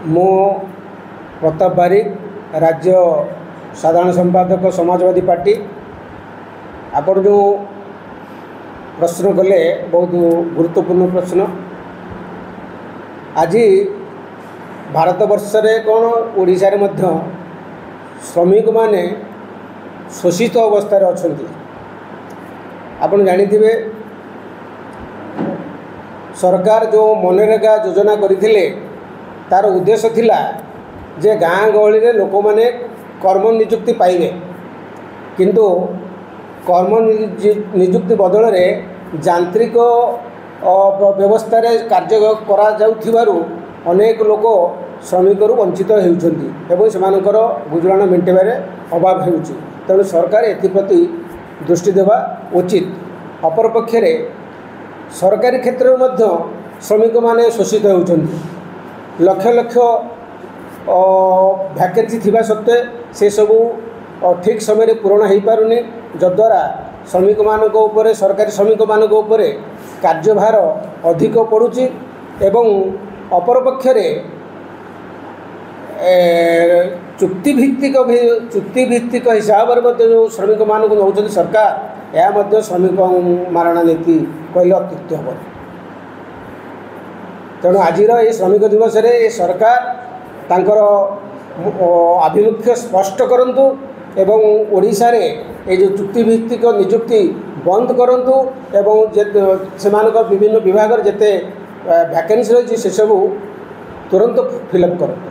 मो प्रताप बारिक राज्य साधारण संपादक समाजवादी पार्टी। आपण जो प्रश्न कले बहुत गुरुत्वपूर्ण प्रश्न। आज भारत वर्ष रे कौन ओडिशा रे मध्य श्रमिक माने शोषित अवस्था रे अछंती। आपण जानिथिबे सरकार जो मनरेगा योजना करथिले तार उद्देश्य थिला जे गाँ गहली रे लोक माने कर्म नियुक्ति पाइबे, किंतु कर्म नियुक्ति बदल रे यांत्रिक व्यवस्था रे कार्य करा जाउथिबारु अनेक लोक श्रमिक वंचित होउछंती एवं सेमानकर गुजराण मेंटेबारे अभाव होउछि। तेणु सरकार एप्रति दृष्टि देवा उचित। अपरपक्ष सरकारी क्षेत्र में श्रमिक माने शोषित होउछंती। लक्ष लक्ष वैकेंसी थिबा सत्वे से सबू ठीक समय पूरण हो पारुनी, जद्वारा श्रमिक मानक उपरे सरकारी श्रमिक मानक उपरे कार्यभार अधिक पड़ुछि। एवं अपरपक्ष चुक्तिभित्तिक हिसाब से जो श्रमिक मानक नौ सरकार यह श्रमिक मारणा नीति कहले अत्युक्ति हम। तेणु आज ये श्रमिक दिवस रे सरकार तांकर आभिमुख्य स्पष्ट करंतु एवं ओडिशा रे ये जो चुक्तिभित्तिक नियुक्ति बंद करंतु एवं सेमानक विभिन्न विभाग जेते वैकेंसी रही से सब तुरंत फिलअप करंतु।